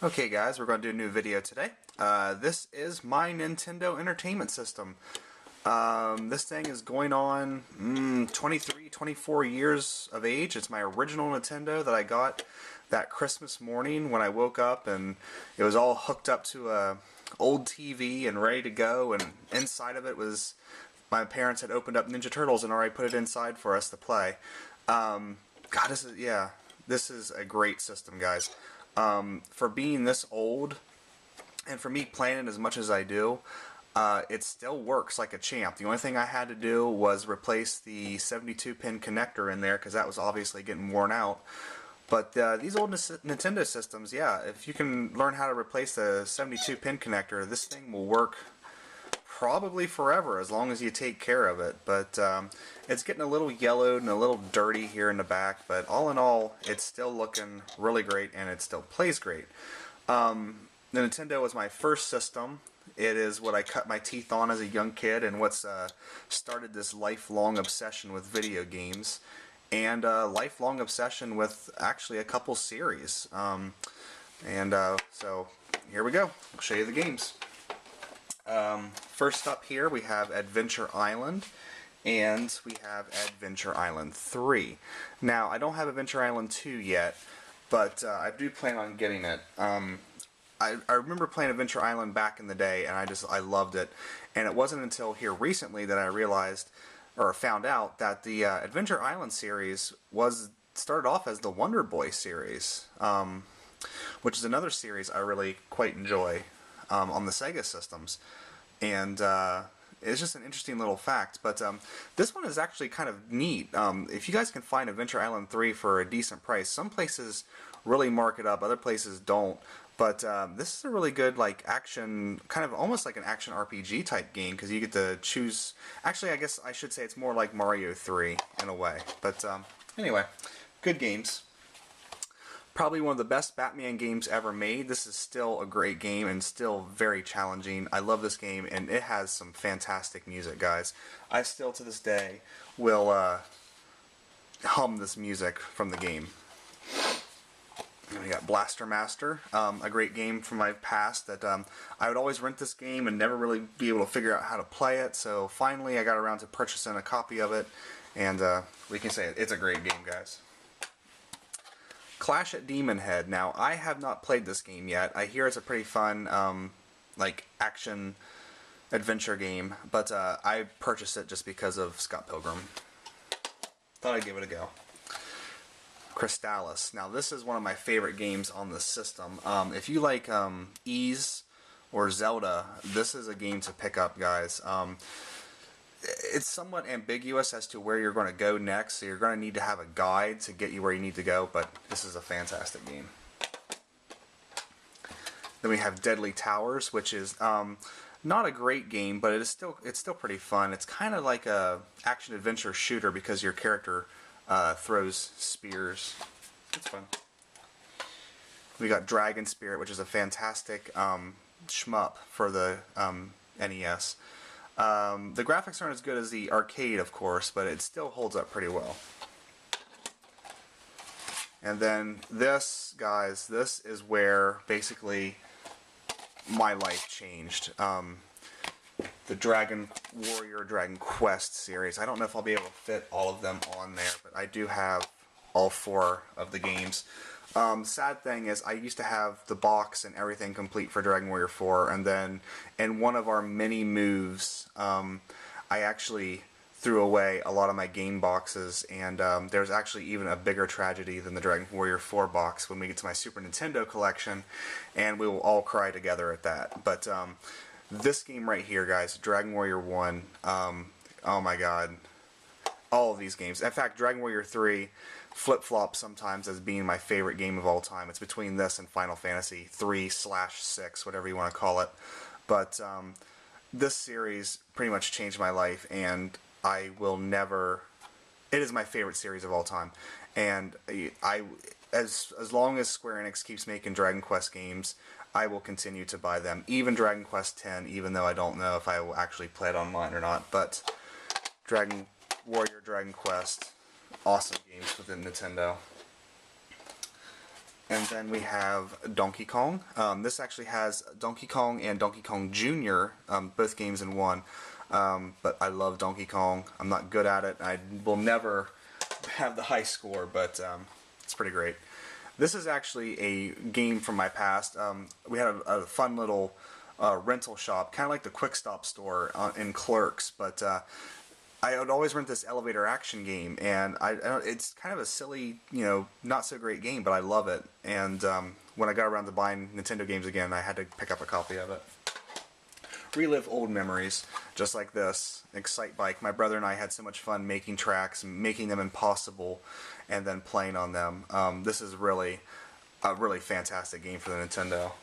Okay guys, we're going to do a new video today. This is my Nintendo Entertainment System. This thing is going on 23, 24 years of age. It's my original Nintendo that I got that Christmas morning when I woke up, and it was all hooked up to a old TV and ready to go, and inside of it was, my parents had opened up Ninja Turtles and already put it inside for us to play. God, this is a great system, guys. For being this old, and for me playing it as much as I do, it still works like a champ. The only thing I had to do was replace the 72-pin connector in there, because that was obviously getting worn out. But these old Nintendo systems, yeah, if you can learn how to replace the 72-pin connector, this thing will work probably forever, as long as you take care of it. But it's getting a little yellowed and a little dirty here in the back, but all in all, it's still looking really great, and it still plays great. The Nintendo was my first system. It is what I cut my teeth on as a young kid, and what's started this lifelong obsession with video games, and a lifelong obsession with actually a couple series. So here we go. I'll show you the games. First up here we have Adventure Island, and we have Adventure Island 3. Now, I don't have Adventure Island 2 yet, but I do plan on getting it. I remember playing Adventure Island back in the day, and I loved it. And it wasn't until here recently that I realized, or found out, that the Adventure Island series started off as the Wonder Boy series, which is another series I really quite enjoy on the Sega systems. And it's just an interesting little fact. But this one is actually kind of neat. If you guys can find Adventure Island 3 for a decent price, some places really mark it up, other places don't. But this is a really good, like, action, kind of almost like an action RPG type game, because you get to choose. Actually, I guess I should say it's more like Mario 3 in a way. But anyway, good games. Probably one of the best Batman games ever made. This is still a great game and still very challenging. I love this game, and it has some fantastic music, guys. I still, to this day, will hum this music from the game. And we got Blaster Master, a great game from my past that I would always rent this game and never really be able to figure out how to play it. So finally I got around to purchasing a copy of it, and we can say it's a great game, guys. Clash at Demon Head. Now, I have not played this game yet. I hear it's a pretty fun, like, action adventure game, but I purchased it just because of Scott Pilgrim. Thought I'd give it a go. Crystallis. Now, this is one of my favorite games on the system. If you like Ys or Zelda, this is a game to pick up, guys. It's somewhat ambiguous as to where you're going to go next, so you're going to need to have a guide to get you where you need to go, but this is a fantastic game. Then we have Deadly Towers, which is not a great game, but it's still pretty fun. It's kind of like a action-adventure shooter because your character throws spears. It's fun. We got Dragon Spirit, which is a fantastic shmup for the NES. The graphics aren't as good as the arcade, of course, but it still holds up pretty well. And then this, guys, this is where basically my life changed. The Dragon Warrior, Dragon Quest series. I don't know if I'll be able to fit all of them on there, but I do have all 4 of the games. Sad thing is, I used to have the box and everything complete for Dragon Warrior 4, and then in one of our mini moves, I actually threw away a lot of my game boxes, and there's actually even a bigger tragedy than the Dragon Warrior 4 box when we get to my Super Nintendo collection, and we will all cry together at that. But this game right here, guys, Dragon Warrior 1, oh my god, all of these games. In fact, Dragon Warrior 3 flip-flop sometimes as being my favorite game of all time. It's between this and Final Fantasy 3/6, whatever you want to call it. But this series pretty much changed my life, and I will never... It is my favorite series of all time. And as long as Square Enix keeps making Dragon Quest games, I will continue to buy them. Even Dragon Quest X, even though I don't know if I will actually play it online or not. But Dragon Warrior, Dragon Quest, awesome games within Nintendo. And then we have Donkey Kong. This actually has Donkey Kong and Donkey Kong Jr., both games in one. But I love Donkey Kong. I'm not good at it. I will never have the high score, but it's pretty great. This is actually a game from my past. We had a fun little rental shop, kind of like the Quick Stop store in Clerks, but I would always rent this elevator action game, and it's kind of a silly, not so great game, but I love it. And when I got around to buying Nintendo games again, I had to pick up a copy of it. Relive old memories, just like this. Excite Bike. My brother and I had so much fun making tracks, making them impossible, and then playing on them. This is really a really fantastic game for the Nintendo.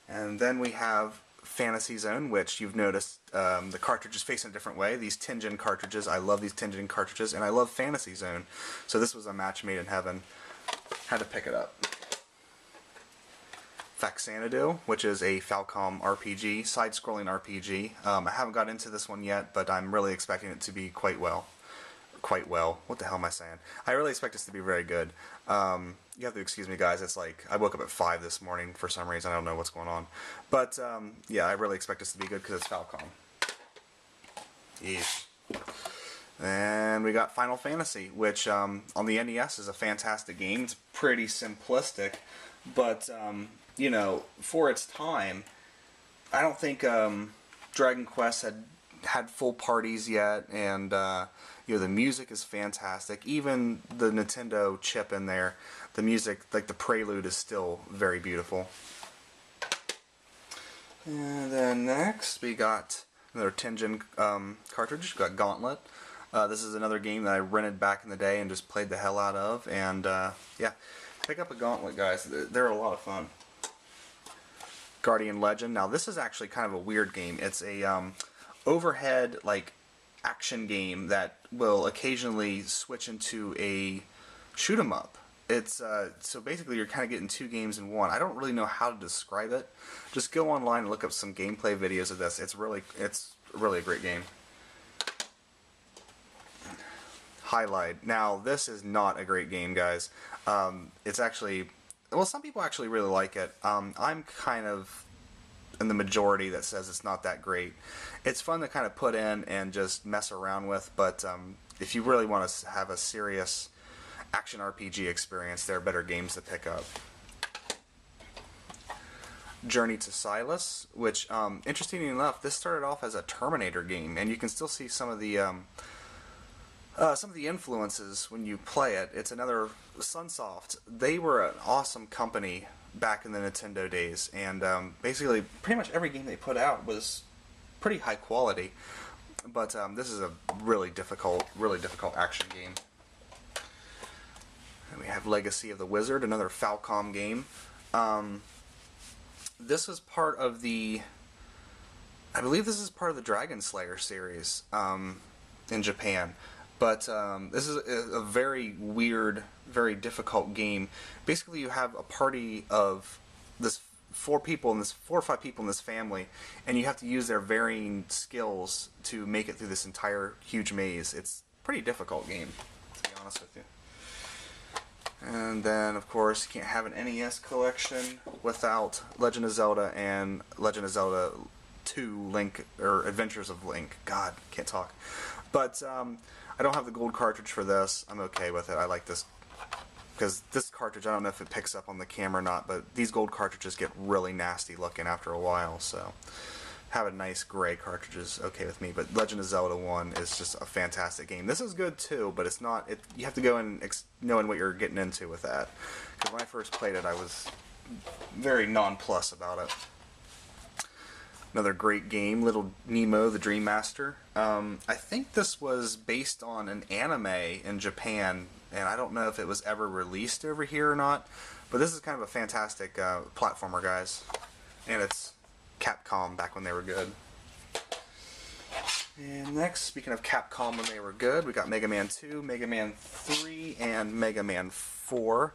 And then we have Fantasy Zone, which you've noticed the cartridge is facing a different way. These Tengen cartridges, I love these Tengen cartridges, and I love Fantasy Zone. So this was a match made in heaven. Had to pick it up. Faxanadu, which is a Falcom RPG, side-scrolling RPG. I haven't got into this one yet, but I'm really expecting it to be quite well. What the hell am I saying? I really expect this to be very good. You have to excuse me, guys. It's like I woke up at 5 this morning for some reason. I don't know what's going on. But, yeah, I really expect this to be good because it's Falcom. Yeesh. And we got Final Fantasy, which on the NES is a fantastic game. It's pretty simplistic, but for its time, I don't think Dragon Quest had full parties yet, and the music is fantastic. Even the Nintendo chip in there, the music, like the prelude, is still very beautiful. And then next we got another Tengen cartridge. We got Gauntlet. This is another game that I rented back in the day and just played the hell out of. And yeah, pick up a Gauntlet, guys. They're a lot of fun. Guardian Legend. Now this is actually kind of a weird game. It's a overhead action game that will occasionally switch into a shoot 'em up. It's so basically you're kind of getting two games in one. I don't really know how to describe it. Just go online and look up some gameplay videos of this. It's really a great game. Highlight. Now this is not a great game, guys. It's actually, well, some people actually really like it. I'm kind of in the majority that says it's not that great. It's fun to kind of put in and just mess around with, but if you really want to have a serious action RPG experience, there are better games to pick up. Journey to Silas, which, interestingly enough, this started off as a Terminator game, and you can still see some of the influences when you play it. It's another Sunsoft. They were an awesome company back in the Nintendo days, and basically pretty much every game they put out was pretty high quality. But this is a really difficult action game. And we have Legacy of the Wizard, another Falcom game. This is part of the, I believe this is part of the Dragon Slayer series in Japan. But this is a very weird, very difficult game. Basically, you have a party of this four or five people in this family, and you have to use their varying skills to make it through this entire huge maze. It's a pretty difficult game, to be honest with you. And then, of course, you can't have an NES collection without Legend of Zelda and Legend of Zelda 2 Link, or Adventures of Link. God, can't talk. But I don't have the gold cartridge for this. I'm okay with it. I like this because this cartridge, I don't know if it picks up on the camera or not, but these gold cartridges get really nasty looking after a while, so having nice gray cartridges okay with me. But Legend of Zelda 1 is just a fantastic game. This is good too, but it's not, you have to go in knowing what you're getting into with that. Because when I first played it, I was very nonplussed about it. Another great game, Little Nemo, the Dream Master. I think this was based on an anime in Japan, and I don't know if it was ever released over here or not, but this is kind of a fantastic platformer, guys. And it's Capcom back when they were good. And next, speaking of Capcom when they were good, we got Mega Man 2, Mega Man 3, and Mega Man 4.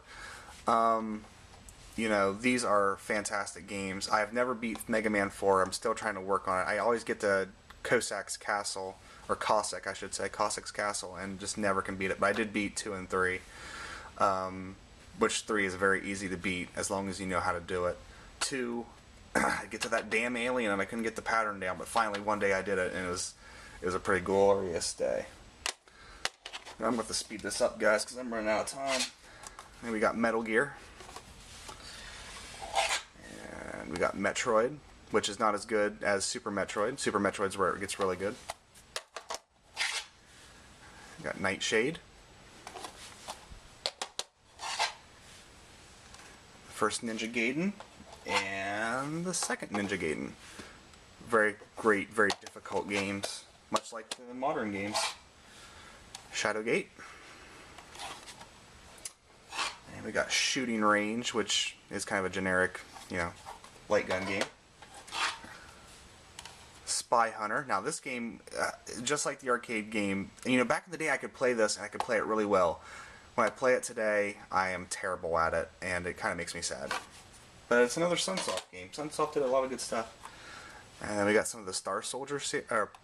You know, these are fantastic games. I have never beat Mega Man 4. I'm still trying to work on it. I always get to Cossack's Castle, or Cossack, I should say, Cossack's Castle, and just never can beat it. But I did beat 2 and 3. which 3 is very easy to beat as long as you know how to do it. 2, I get to that damn alien and I couldn't get the pattern down, but finally one day I did it, and it was a pretty glorious day. Now I'm going to speed this up, guys, because I'm running out of time. And we got Metal Gear. And we got Metroid, which is not as good as Super Metroid. Super Metroid's where it gets really good. We got Nightshade. First Ninja Gaiden. And the second Ninja Gaiden. Very great, very difficult games. Much like the modern games. Shadowgate. And we got Shooting Range, which is kind of a generic, light gun game. Spy Hunter. Now this game, just like the arcade game, back in the day I could play this and I could play it really well. When I play it today, I am terrible at it, and it kind of makes me sad. But it's another Sunsoft game. Sunsoft did a lot of good stuff. And then we got some of the Star Soldier,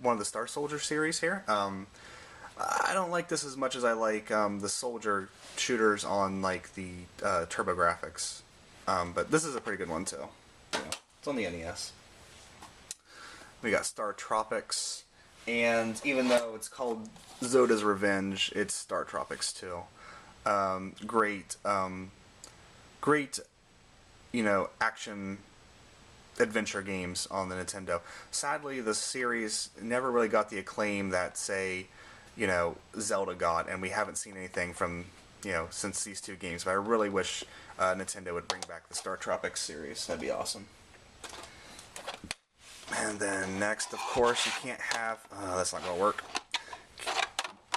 one of the Star Soldier series here. I don't like this as much as I like the soldier shooters on like the TurboGrafx, but this is a pretty good one too. It's on the NES. We got Star Tropics, and even though it's called Zoda's Revenge, it's Star Tropics too. Great, action adventure games on the Nintendo. Sadly, the series never really got the acclaim that, say, Zelda got, and we haven't seen anything from, since these two games. But I really wish Nintendo would bring back the Star Tropics series. That'd be awesome. And then next, of course, you can't have... that's not going to work.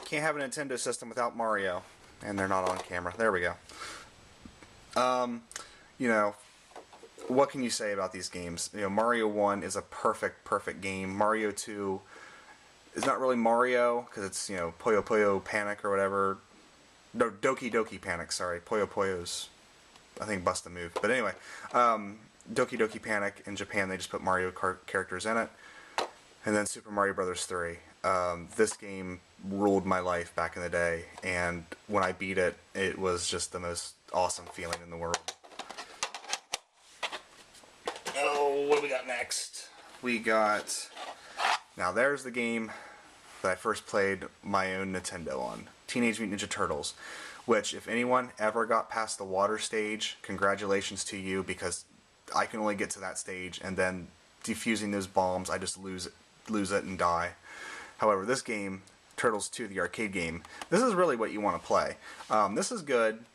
Can't have a Nintendo system without Mario. And they're not on camera. There we go. What can you say about these games? Mario 1 is a perfect game. Mario 2 is not really Mario, because it's, Puyo Puyo Panic or whatever. No, Doki Doki Panic, sorry. Puyo Puyo's, I think, bust a move. But anyway, Doki Doki Panic, in Japan, they just put Mario Kart characters in it. And then Super Mario Bros. 3. This game ruled my life back in the day, and when I beat it, it was just the most awesome feeling in the world. Oh, what do we got next? We got... Now there's the game that I first played my own Nintendo on. Teenage Mutant Ninja Turtles. Which, if anyone ever got past the water stage, congratulations to you, because I can only get to that stage, and then defusing those bombs, I just lose it and die. However, this game, Turtles 2, the arcade game, this is really what you want to play. This is good,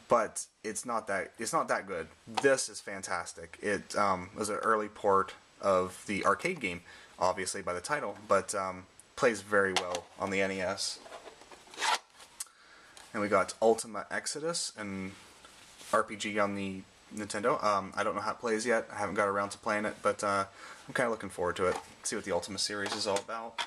but it's not that good. This is fantastic. It was an early port of the arcade game, obviously by the title, but plays very well on the NES. And we got Ultima Exodus, an RPG on the Nintendo. I don't know how it plays yet. I haven't got around to playing it, but I'm kind of looking forward to it. See what the Ultima series is all about.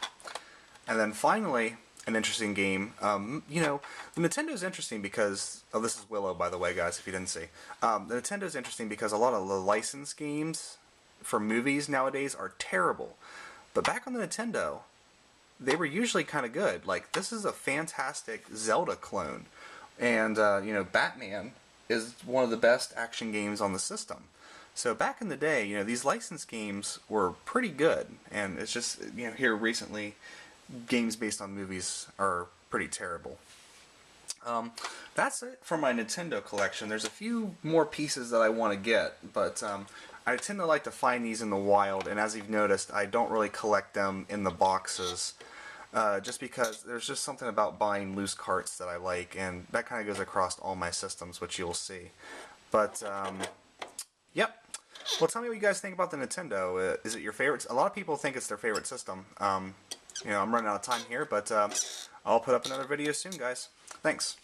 And then finally, an interesting game. The Nintendo's interesting because... Oh, this is Willow, by the way, guys, if you didn't see. The Nintendo's interesting because a lot of the licensed games for movies nowadays are terrible. But back on the Nintendo, they were usually kind of good. Like, this is a fantastic Zelda clone. And, Batman is one of the best action games on the system. So back in the day, these licensed games were pretty good. And it's just, here recently, games based on movies are pretty terrible. That's it for my Nintendo collection. There's a few more pieces that I want to get, but I tend to like to find these in the wild, and as you've noticed, I don't really collect them in the boxes, just because there's just something about buying loose carts that I like, and that kind of goes across all my systems, which you'll see. But, yep. Well, tell me what you guys think about the Nintendo. Is it your favorite? A lot of people think it's their favorite system. I'm running out of time here, but I'll put up another video soon, guys. Thanks.